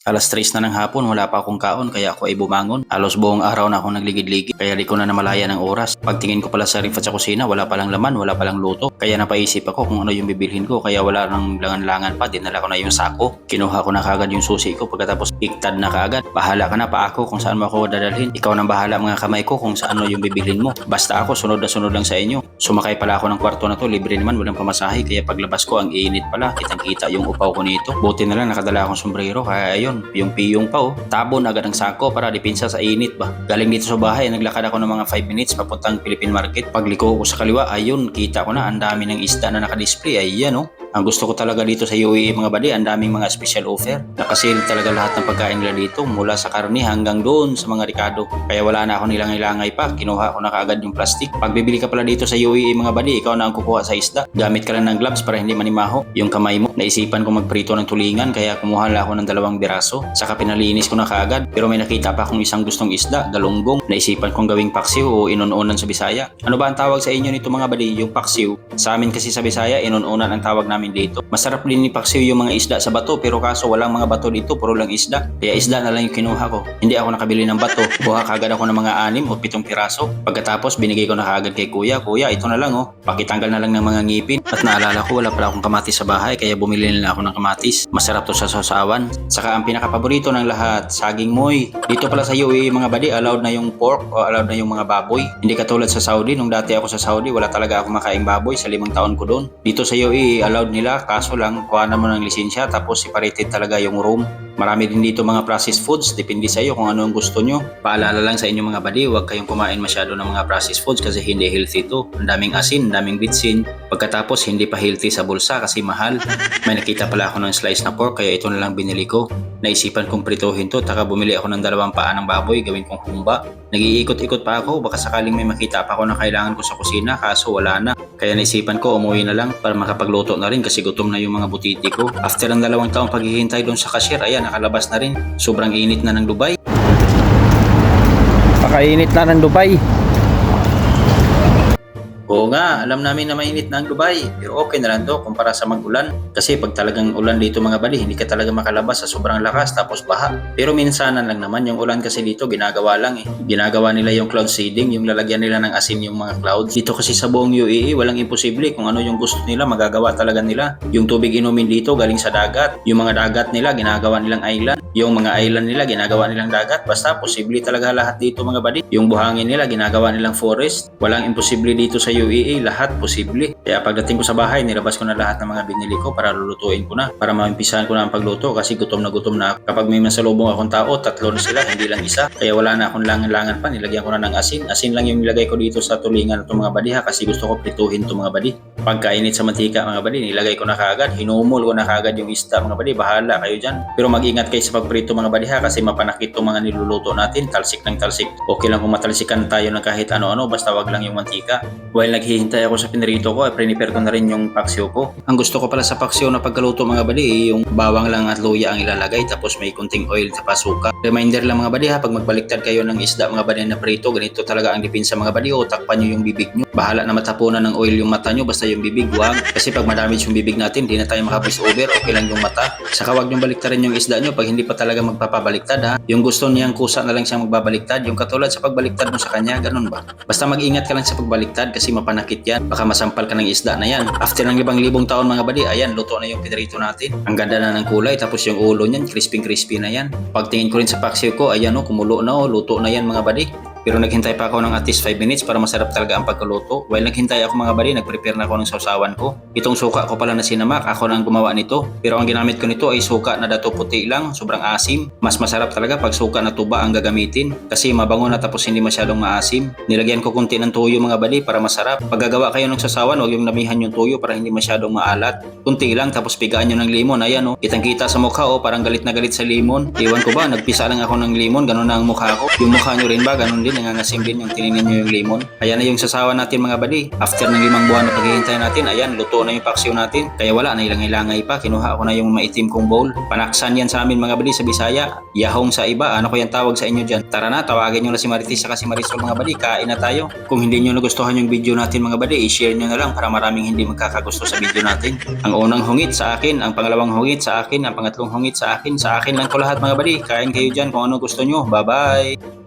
Alas 3 na ng hapon, wala pa akong kaon kaya ako ay bumangon. Halos buong araw na akong nagligid-ligid kaya di ko na namalaya ng oras. Pagtingin ko pala sa ref at sa kusina, wala palang laman, wala palang luto. Kaya napaisip ako kung ano yung bibilhin ko kaya wala nang langan-langan pa. Dinala ko na yung sako. Kinuha ko na kagad yung susi ko pagkatapos iktad na kagad. Bahala ka na pa ako kung saan mo ako dadalhin. Ikaw nang bahala mga kamay ko kung saan yung bibilhin mo. Basta ako sunod na sunod lang sa inyo. Sumakay pala ako ng kwarto na to, libre naman, walang pamasahe kaya paglabas ko ang init pala. Kitang-kita yung upaw ko nito. Buti na lang nakadala akong sombrero kaya ayun, piyong-piyong pa oh. Tabon agad ang sako para dipinsa sa init ba. Galing dito sa bahay, naglakad ako ng mga 5 minutes papuntang Philippine Market. Pagliko ko sa kaliwa, ayun, kita ko na ang dami ng isda na nakadisplay. Ayan oh. Ang gusto ko talaga dito sa UAE mga buddy, ang daming mga special offer. Nakasale talaga lahat ng pagkain nila dito mula sa karne hanggang doon sa mga ricado. Kaya wala na ako nilangay-langay pa, kinuha ko na kaagad yung plastic. Pag bibili ka pala dito sa UAE mga buddy, ikaw na ang kukuha sa isda. Gamit ka lang ng gloves para hindi manimaho yung kamay mo. Naisipan ko magprito ng tulingan kaya kumuha lang ako ng 2 biraso. Saka pinalinis ko na kaagad. Pero may nakita pa akong isang gustong isda, galunggong. Naisipan kong gawing paksiw o inununan sa Bisaya. Ano ba ang tawag sa inyo nito mga buddy? Yung paksiw. Sa amin kasi sa Bisaya, inununan ang tawag namin dito. Masarap din ni paksiw yung mga isda sa bato pero kaso walang mga bato dito, puro lang isda. Kaya isda na lang yung kinuha ko. Hindi ako nakabili ng bato. Kuha kagad ako ng mga 6 o 7 piraso. Pagkatapos binigay ko na kagad kay kuya. Kuya, ito na lang oh. Pakitanggal na lang ng mga ngipin. At naalala ko wala pala akong kamatis sa bahay kaya bumili na lang ako ng kamatis. Masarap to sa sausawan. Saka ang pinakapaborito ng lahat, saging moy. Dito pala sa UAE mga buddy, allowed na yung pork o allowed na yung mga baboy. Hindi katulad sa Saudi. Nung dati ako sa Saudi, wala talaga ako makaing baboy sa 5 taon ko doon. Dito sa UAE, allowed nila. Kaso lang, kuha na mo ng lisensya tapos separated talaga yung room. Marami din dito mga processed foods, depende sa iyo kung ano ang gusto nyo. Paalala lang sa inyo mga buddy, huwag kayong kumain masyado ng mga processed foods kasi hindi healthy to. Ang daming asin, ang daming bitsin. Pagkatapos hindi pa healthy sa bulsa kasi mahal. May nakita pala ako ng slice na pork kaya ito na lang binili ko. Naisipan kong prituhin to, taka bumili ako ng 2 paa ng baboy, gawin kong humba. Nag-iikot-ikot pa ako, baka sakaling may makita pa ako na kailangan ko sa kusina kaso wala na. Kaya naisipan ko umuwi na lang para makapagluto na rin kasi gutom na yung mga butiti ko. After ng 2 taong paghihintay doon sa cashier, ayan, nakalabas na rin. Sobrang init na ng Dubai. Pakainit na ng Dubai. Oo nga, alam namin na mainit na ang Dubai. Pero okay na lang to kumpara sa mag-ulan. Kasi pag talagang ulan dito mga buddy, hindi ka talaga makalabas sa sobrang lakas tapos baha. Pero minsanan lang naman, yung ulan kasi dito ginagawa lang eh. Ginagawa nila yung cloud seeding, yung lalagyan nila ng asin yung mga clouds. Dito kasi sa buong UAE, walang imposible. Kung ano yung gusto nila, magagawa talaga nila. Yung tubig inumin dito galing sa dagat. Yung mga dagat nila, ginagawa nilang island. Yung mga island nila, ginagawa nilang dagat. Basta posible talaga lahat dito mga buddy. Yung buhangin nila, ginagawa nilang forest. Walang imposible dito sa UAE, lahat posible. Kaya pagdating ko sa bahay, nilabas ko na lahat ng mga binili ko para lulutuin ko na. Para maumpisahan ko na ang pagluto kasi gutom na gutom na. Kapag may masalubong akong tao, 3 na sila, hindi lang isa. Kaya wala na akong langan-langan pa, nilagyan ko na ng asin. Asin lang yung nilagay ko dito sa tulingan ng mga buddy ha, kasi gusto ko prituhin to mga buddy. Pagkainit sa mantika mga buddy, nilagay ko na kaagad, hinumol ko na kaagad yung isda mga buddy, bahala kayo dyan. Pero mag-ingat kayo sa pagprito mga buddy ha, kasi mapanakit itong mga niluluto natin, talsik ng talsik. Okay lang kung matalsikan tayo ng kahit ano-ano, basta wag lang yung mantika. While naghihintay ako sa pinirito ko, prepare ko na rin yung paksiw ko. Ang gusto ko pala sa paksiw na pagkaluto mga buddy, yung bawang lang at luya ang ilalagay tapos may kunting oil at pasuka. Reminder lang mga buddy ha, pag magbaliktad kayo ng isda mga buddy na prito, ganito talaga ang depensa mga buddy, o takpan nyo yung bibig nyo. Bahala na matapunan ng oil yung mata nyo, basta yung bibig wag. Kasi pag madamage yung bibig natin, di na tayo makapis over, okay lang yung mata. Saka wag nyo baliktarin yung isda nyo pag hindi pa talaga magpapabaliktad ha. Yung gusto niyang kusa na lang siyang magbabaliktad, yung katulad sa pagbaliktad mo sa kanya, ganun ba? Basta mag-ingat ka lang sa pagbaliktad kasi mapanakit yan. Baka masampal ka ng isda na yan. After ng 5,000 taon mga buddy, ayan, luto na yung pinirito natin. Ang ganda na ng kulay, tapos yung ulo niyan, crispy na yan. Pagtingin ko rin sa paksiw ko, ayan o, kumulo na o, luto na yan mga buddy. Pero naghintay pa ako ng at least 5 minutes para masarap talaga ang pagkaluto. While naghintay ako mga buddy, nag-prepare na ako ng sausawan ko. Itong suka ko pala na sinamak, ako nang gumawa nito. Pero ang ginamit ko nito ay suka na dato puti lang, sobrang asim. Mas masarap talaga pag suka na tuba ang gagamitin. Kasi mabango na tapos hindi masyadong maasim. Nilagyan ko kunti ng tuyo mga buddy para masarap. Pag gagawa kayo ng sausawan, huwag yung namihan yung tuyo para hindi masyadong maalat. Kunti lang tapos pigaan nyo ng limon. Ayan o, kitang-kita sa mukha o, parang galit na galit sa limon. Iwan ko ba, nagpisa lang ako ng limon, ganun na ang mukha ko. Yung mukha nyo rin ba, ganun din. nangangasim din yung tinignan nyo yung lemon. Ayan na yung sasawa natin mga buddy. After ng 5 buwan na paghihintay natin, ayan, luto na yung paksiw natin. Kaya wala na ilangay-langay pa, kinuha ko na yung maitim kong bowl. Panaksan yan sa amin mga buddy sa Bisaya. Yahong sa iba, ano ko yan tawag sa inyo dyan? Tara na, tawagin nyo na si Marites saka si Marisol mga buddy, kain na tayo. Kung hindi nyo nagustuhan yung video natin mga buddy, i-share nyo na lang para maraming hindi magkakagusto sa video natin. Ang unang hungit sa akin, ang pangalawang hungit sa akin, ang pangatlong hungit sa akin lang ko lahat mga buddy. Kain kayo dyan kung ano gusto nyo. Bye bye!